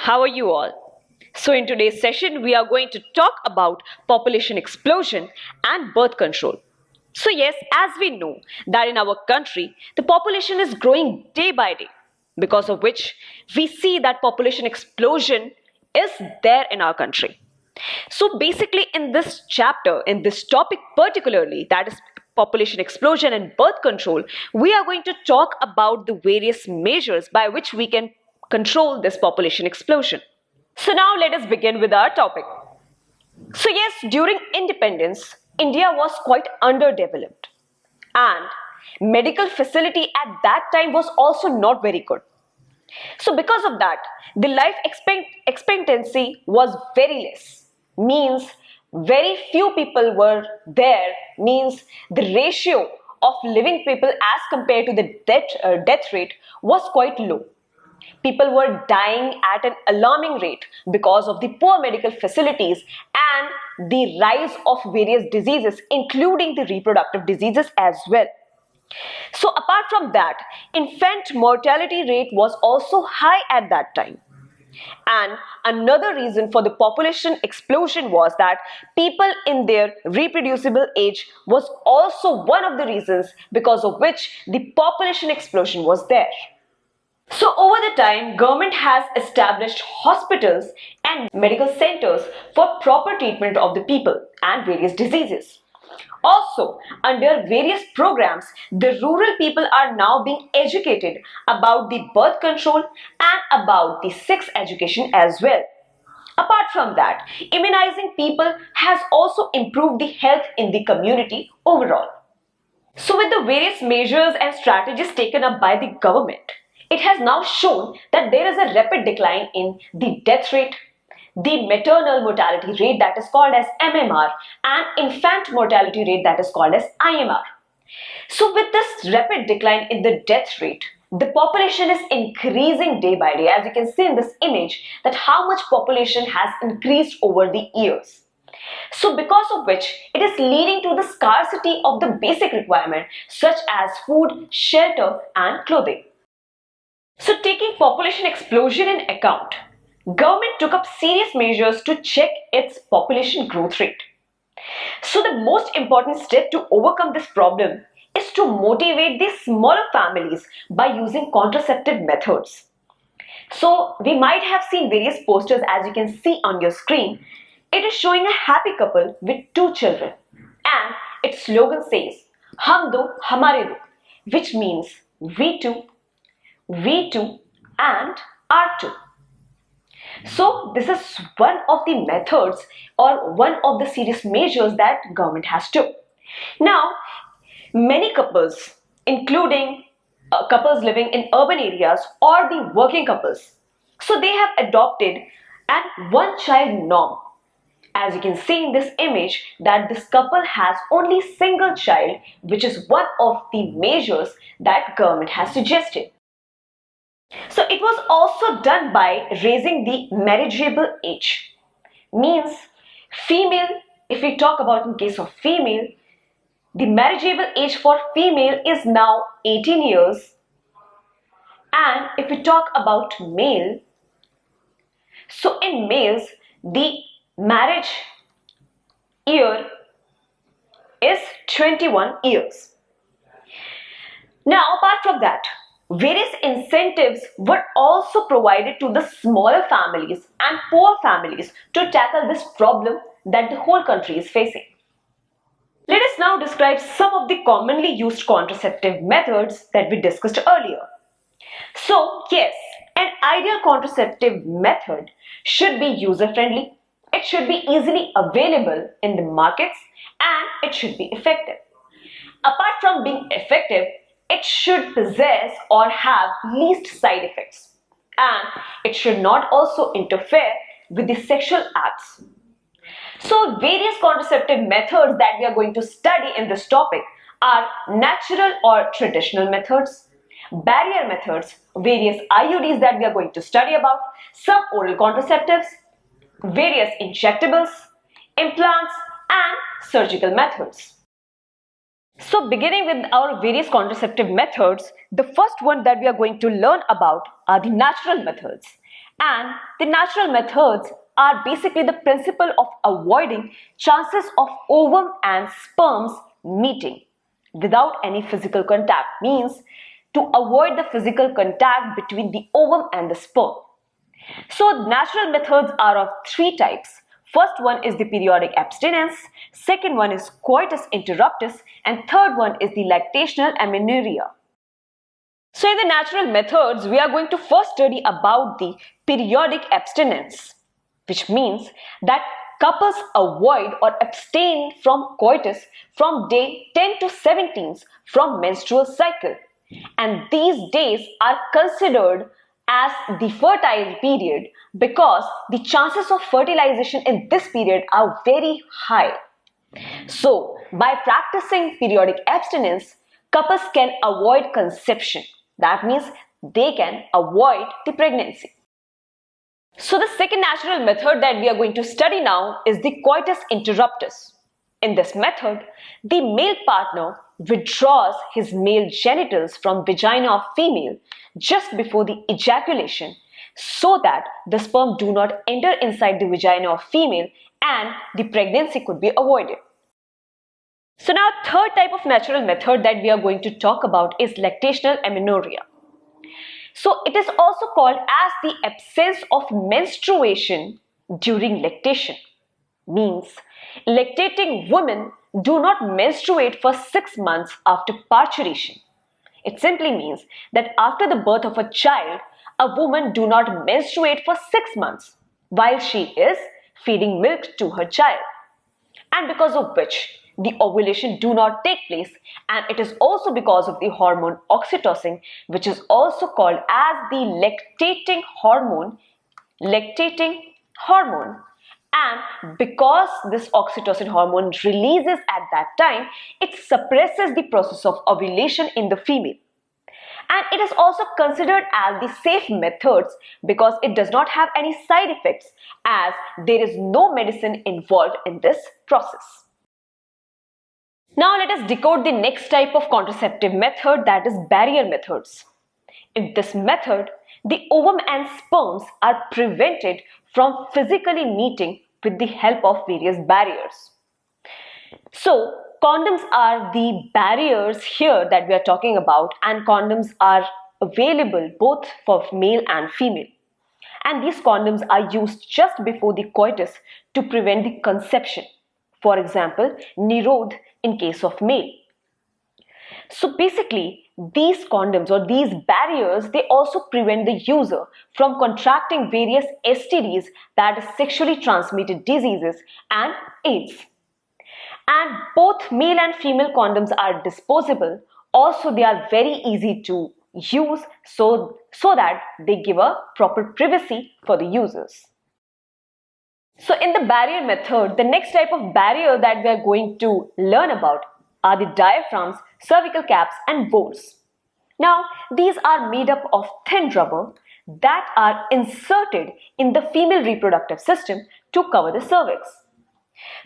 How are you all? So in today's session, we are going to talk about population explosion and birth control. So yes, as we know that in our country, the population is growing day by day, because of which we see that population explosion is there in our country. So basically in this chapter, in this topic particularly, that is population explosion and birth control, we are going to talk about the various measures by which we can control this population explosion. So now let us begin with our topic. So yes, during independence, India was quite underdeveloped and medical facility at that time was also not very good. So because of that, the life expectancy was very less, means very few people were there, means the ratio of living people as compared to the death rate was quite low. People were dying at an alarming rate because of the poor medical facilities and the rise of various diseases, including the reproductive diseases as well. So apart from that, infant mortality rate was also high at that time. And another reason for the population explosion was that people in their reproducible age was also one of the reasons because of which the population explosion was there. So over the time, government has established hospitals and medical centers for proper treatment of the people and various diseases. Also, under various programs, the rural people are now being educated about the birth control and about the sex education as well. Apart from that, immunizing people has also improved the health in the community overall. So with the various measures and strategies taken up by the government, it has now shown that there is a rapid decline in the death rate, the maternal mortality rate that is called as MMR, and infant mortality rate that is called as IMR. So with this rapid decline in the death rate, the population is increasing day by day. As you can see in this image, that how much population has increased over the years. So because of which it is leading to the scarcity of the basic requirement such as food, shelter and clothing. So taking population explosion in account, government took up serious measures to check its population growth rate. So the most important step to overcome this problem is to motivate the smaller families by using contraceptive methods. So we might have seen various posters, as you can see on your screen. It is showing a happy couple with 2 children and its slogan says, Hum do, hamare do, which means we too and R2. So this is one of the methods or one of the serious measures that government has took. Now, many couples, including couples living in urban areas or the working couples, so they have adopted an one-child norm. As you can see in this image that this couple has only single child, which is one of the measures that government has suggested. So it was also done by raising the marriageable age. Means female, if we talk about in case of female, the marriageable age for female is now 18 years. And if we talk about male, so in males, the marriage year is 21 years. Now apart from that, various incentives were also provided to the smaller families and poor families to tackle this problem that the whole country is facing. Let us now describe some of the commonly used contraceptive methods that we discussed earlier. So yes, an ideal contraceptive method should be user-friendly, it should be easily available in the markets, and it should be effective. Apart from being effective, it should possess or have least side effects, and it should not also interfere with the sexual acts. So various contraceptive methods that we are going to study in this topic are natural or traditional methods, barrier methods, various IUDs that we are going to study about, some oral contraceptives, various injectables, implants and surgical methods. So beginning with our various contraceptive methods, the first one that we are going to learn about are the natural methods. And the natural methods are basically the principle of avoiding chances of ovum and sperms meeting without any physical contact, means to avoid the physical contact between the ovum and the sperm. So natural methods are of three types. First one is the periodic abstinence, second one is coitus interruptus, and third one is the lactational amenorrhea. So in the natural methods, we are going to first study about the periodic abstinence, which means that couples avoid or abstain from coitus from day 10 to 17 from menstrual cycle. And these days are considered as the fertile period because the chances of fertilization in this period are very high. So, by practicing periodic abstinence, couples can avoid conception. That means they can avoid the pregnancy. So, the second natural method that we are going to study now is the coitus interruptus. In this method, the male partner withdraws his male genitals from vagina of female just before the ejaculation so that the sperm do not enter inside the vagina of female and the pregnancy could be avoided. So now third type of natural method that we are going to talk about is lactational amenorrhea. So it is also called as the absence of menstruation during lactation. Means lactating women do not menstruate for 6 months after parturition. It simply means that after the birth of a child, a woman do not menstruate for 6 months while she is feeding milk to her child, and because of which the ovulation do not take place, and it is also because of the hormone oxytocin, which is also called as the lactating hormone. And because this oxytocin hormone releases at that time, it suppresses the process of ovulation in the female. And it is also considered as the safe methods because it does not have any side effects, as there is no medicine involved in this process. Now let us decode the next type of contraceptive method, that is barrier methods. In this method, the ovum and sperms are prevented from physically meeting with the help of various barriers. So condoms are the barriers here that we are talking about, and condoms are available both for male and female. And these condoms are used just before the coitus to prevent the conception. For example, Nirodh in case of male. So basically, these condoms or these barriers, they also prevent the user from contracting various STDs, that is sexually transmitted diseases, and AIDS. And both male and female condoms are disposable. Also, they are very easy to use so that they give a proper privacy for the users. So in the barrier method, the next type of barrier that we are going to learn about are the diaphragms, cervical caps, and voles. Now, these are made up of thin rubber that are inserted in the female reproductive system to cover the cervix.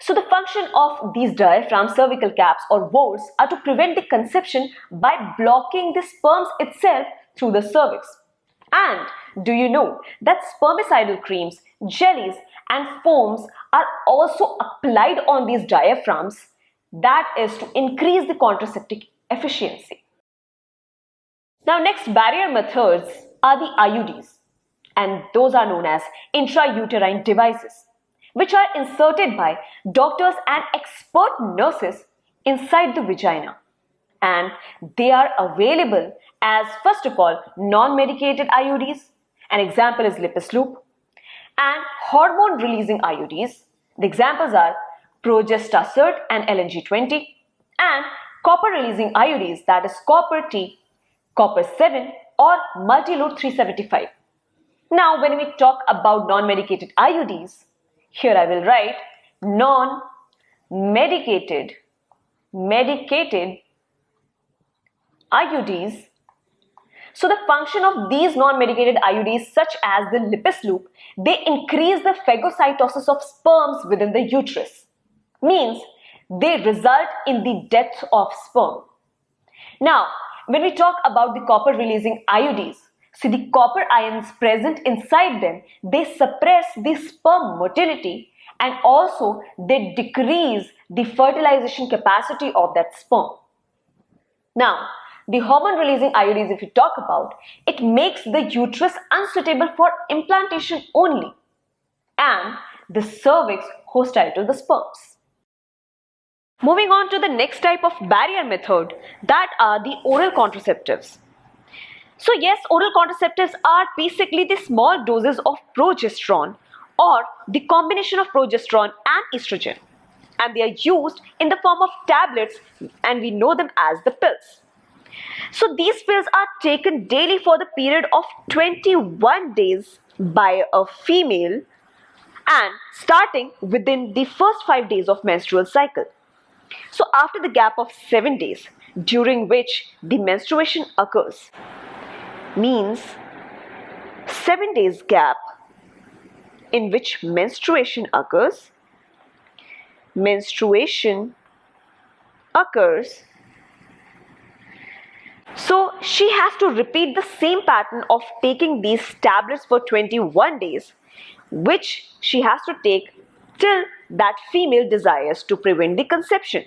So the function of these diaphragm, cervical caps, or voles are to prevent the conception by blocking the sperms itself through the cervix. And do you know that spermicidal creams, jellies, and foams are also applied on these diaphragms, that is to increase the contraceptive efficiency. Now next barrier methods are the IUDs, and those are known as intrauterine devices, which are inserted by doctors and expert nurses inside the vagina. And they are available as, first of all, non-medicated IUDs. An example is Lippis loop. And hormone-releasing IUDs. The examples are Progestasert and LNG20. And copper-releasing IUDs, that is Copper T, Copper 7, or Multilode 375. Now, when we talk about non-medicated IUDs, here I will write non-medicated IUDs. So the function of these non-medicated IUDs, such as the Lippis loop, they increase the phagocytosis of sperms within the uterus. Means they result in the death of sperm. Now, when we talk about the copper-releasing IUDs, So the copper ions present inside them, they suppress the sperm motility and also they decrease the fertilization capacity of that sperm. Now, the hormone releasing IUDs, if you talk about, it makes the uterus unsuitable for implantation only and the cervix hostile to the sperms. Moving on to the next type of barrier method, that are the oral contraceptives. So yes, oral contraceptives are basically the small doses of progesterone or the combination of progesterone and estrogen, and they are used in the form of tablets and we know them as the pills. So these pills are taken daily for the period of 21 days by a female and starting within the first 5 days of menstrual cycle. So after the gap of 7 days during which the menstruation occurs, means 7 days gap in which menstruation occurs, so she has to repeat the same pattern of taking these tablets for 21 days, which she has to take till that female desires to prevent the conception.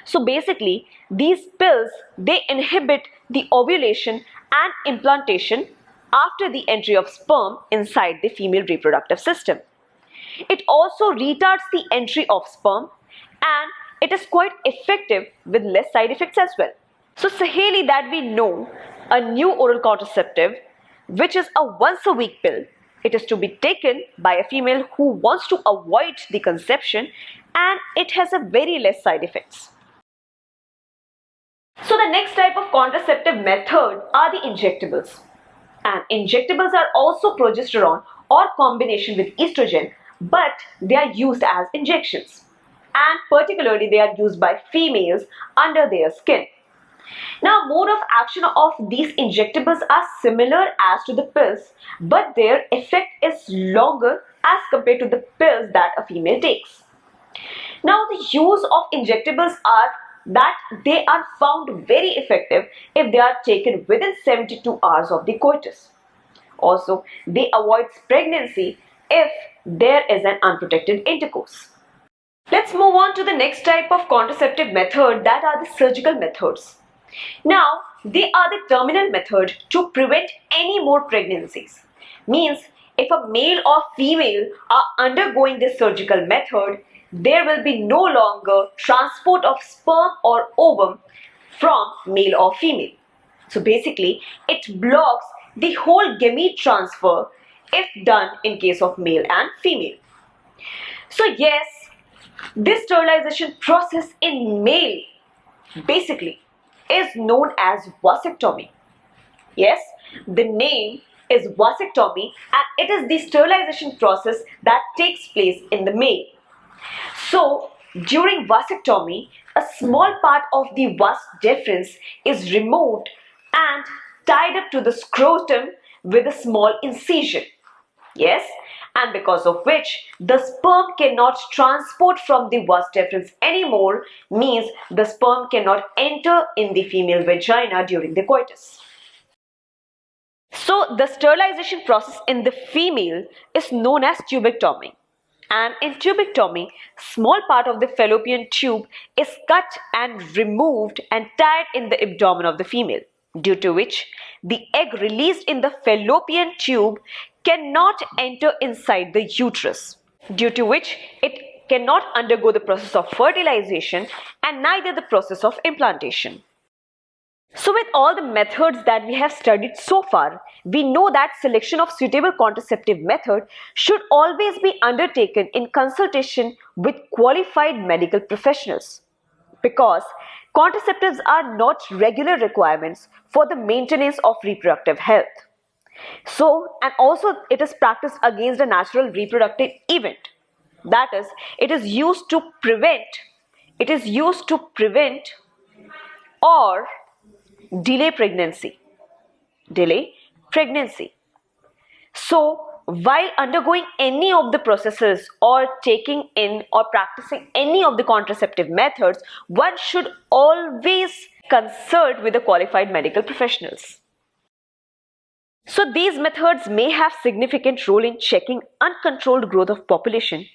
So basically, these pills, they inhibit the ovulation and implantation after the entry of sperm inside the female reproductive system. It also retards the entry of sperm and it is quite effective with less side effects as well. So Saheli, that we know, a new oral contraceptive, which is a once a week pill. It is to be taken by a female who wants to avoid the conception and it has a very less side effects. So the next type of contraceptive method are the injectables. And injectables are also progesterone or combination with estrogen, but they are used as injections. And particularly they are used by females under their skin. Now, mode of action of these injectables are similar as to the pills, but their effect is longer as compared to the pills that a female takes. Now, the use of injectables are that they are found very effective if they are taken within 72 hours of the coitus. Also, they avoid pregnancy if there is an unprotected intercourse. Let's move on to the next type of contraceptive method, that are the surgical methods. Now, they are the terminal method to prevent any more pregnancies. Means, if a male or female are undergoing this surgical method, there will be no longer transport of sperm or ovum from male or female. So basically, it blocks the whole gamete transfer if done in case of male and female. So yes, this sterilization process in male basically is known as vasectomy. Yes, the name is vasectomy and it is the sterilization process that takes place in the male. So during vasectomy, a small part of the vas deferens is removed and tied up to the scrotum with a small incision. Yes, and because of which the sperm cannot transport from the vas deferens anymore, means the sperm cannot enter in the female vagina during the coitus. So the sterilization process in the female is known as tubectomy. And in tubectomy, small part of the fallopian tube is cut and removed and tied in the abdomen of the female, due to which the egg released in the fallopian tube cannot enter inside the uterus, due to which it cannot undergo the process of fertilization and neither the process of implantation. So with all the methods that we have studied so far, we know that selection of suitable contraceptive method should always be undertaken in consultation with qualified medical professionals, because contraceptives are not regular requirements for the maintenance of reproductive health. So, and also it is practiced against a natural reproductive event. That is, it is used to prevent or delay pregnancy. So, while undergoing any of the processes or taking in or practicing any of the contraceptive methods, one should always consult with the qualified medical professionals. So these methods may have significant role in checking uncontrolled growth of population,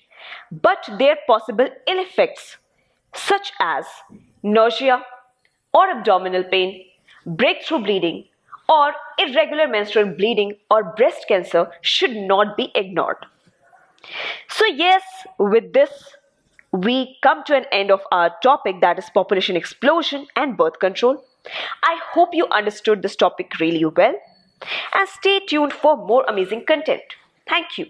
but their possible ill effects such as nausea or abdominal pain, breakthrough bleeding, or irregular menstrual bleeding or breast cancer should not be ignored. So yes, with this, we come to an end of our topic, that is population explosion and birth control. I hope you understood this topic really well and stay tuned for more amazing content. Thank you.